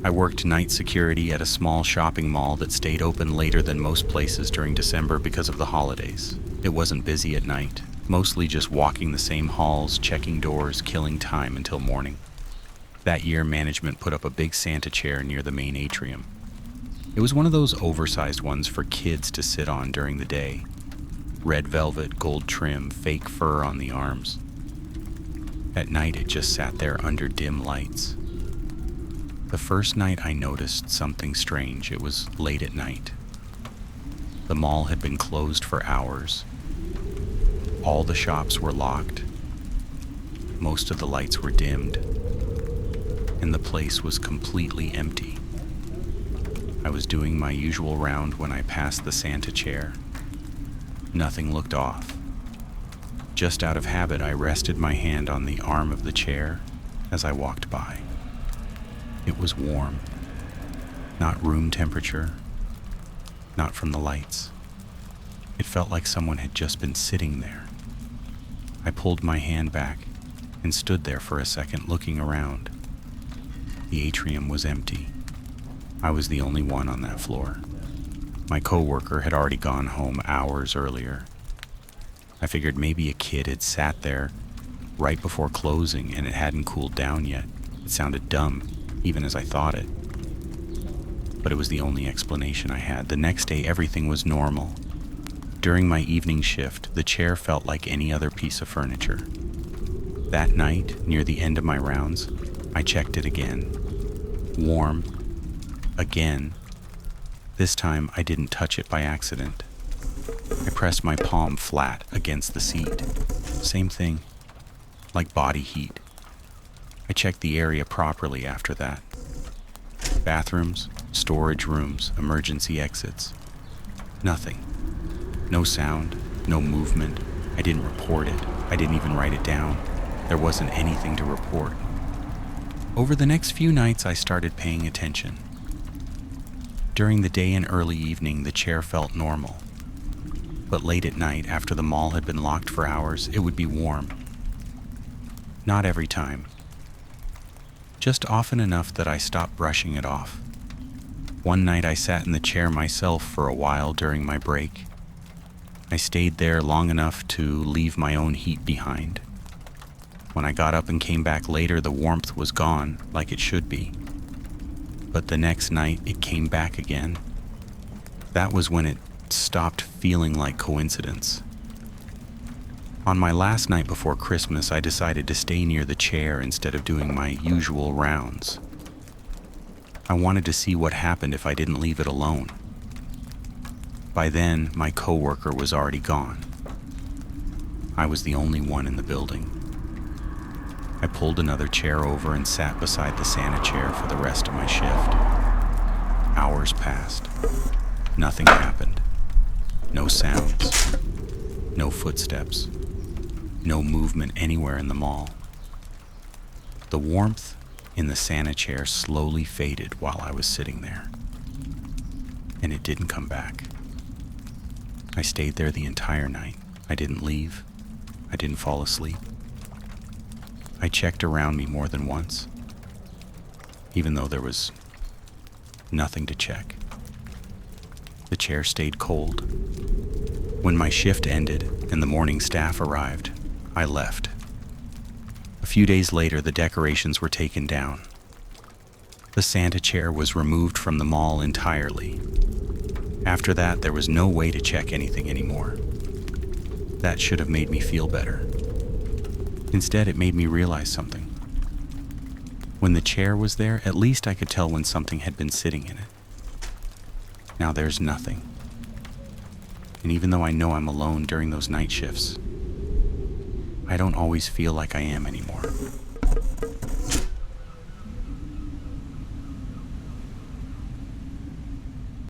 I worked night security at a small shopping mall that stayed open later than most places during December because of the holidays. It wasn't busy at night, mostly just walking the same halls, checking doors, killing time until morning. That year, management put up a big Santa chair near the main atrium. It was one of those oversized ones for kids to sit on during the day. Red velvet, gold trim, fake fur on the arms. At night, it just sat there under dim lights. The first night I noticed something strange. It was late at night. The mall had been closed for hours. All the shops were locked. Most of the lights were dimmed. And the place was completely empty. I was doing my usual round when I passed the Santa chair. Nothing looked off. Just out of habit, I rested my hand on the arm of the chair as I walked by. It was warm. Not room temperature. Not from the lights. It felt like someone had just been sitting there. I pulled my hand back and stood there for a second looking around. The atrium was empty. I was the only one on that floor. My coworker had already gone home hours earlier. I figured maybe a kid had sat there right before closing and it hadn't cooled down yet. It sounded dumb, even as I thought it. But it was the only explanation I had. The next day, everything was normal. During my evening shift, the chair felt like any other piece of furniture. That night, near the end of my rounds, I checked it again. Warm. Again. This time, I didn't touch it by accident. I pressed my palm flat against the seat. Same thing, like body heat. I checked the area properly after that. Bathrooms, storage rooms, emergency exits. Nothing. No sound, no movement. I didn't report it. I didn't even write it down. There wasn't anything to report. Over the next few nights, I started paying attention. During the day and early evening, the chair felt normal. But late at night, after the mall had been locked for hours, it would be warm. Not every time. Just often enough that I stopped brushing it off. One night I sat in the chair myself for a while during my break. I stayed there long enough to leave my own heat behind. When I got up and came back later, the warmth was gone, like it should be. But the next night, it came back again. That was when it stopped feeling like coincidence. On my last night before Christmas, I decided to stay near the chair instead of doing my usual rounds. I wanted to see what happened if I didn't leave it alone. By then, my coworker was already gone. I was the only one in the building. I pulled another chair over and sat beside the Santa chair for the rest of my shift. Hours passed. Nothing happened. No sounds. No footsteps. No movement anywhere in the mall. The warmth in the Santa chair slowly faded while I was sitting there. And it didn't come back. I stayed there the entire night. I didn't leave. I didn't fall asleep. I checked around me more than once, even though there was nothing to check. The chair stayed cold. When my shift ended and the morning staff arrived, I left. A few days later, the decorations were taken down. The Santa chair was removed from the mall entirely. After that, there was no way to check anything anymore. That should have made me feel better. Instead, it made me realize something. When the chair was there, at least I could tell when something had been sitting in it. Now there's nothing. And even though I know I'm alone during those night shifts, I don't always feel like I am anymore.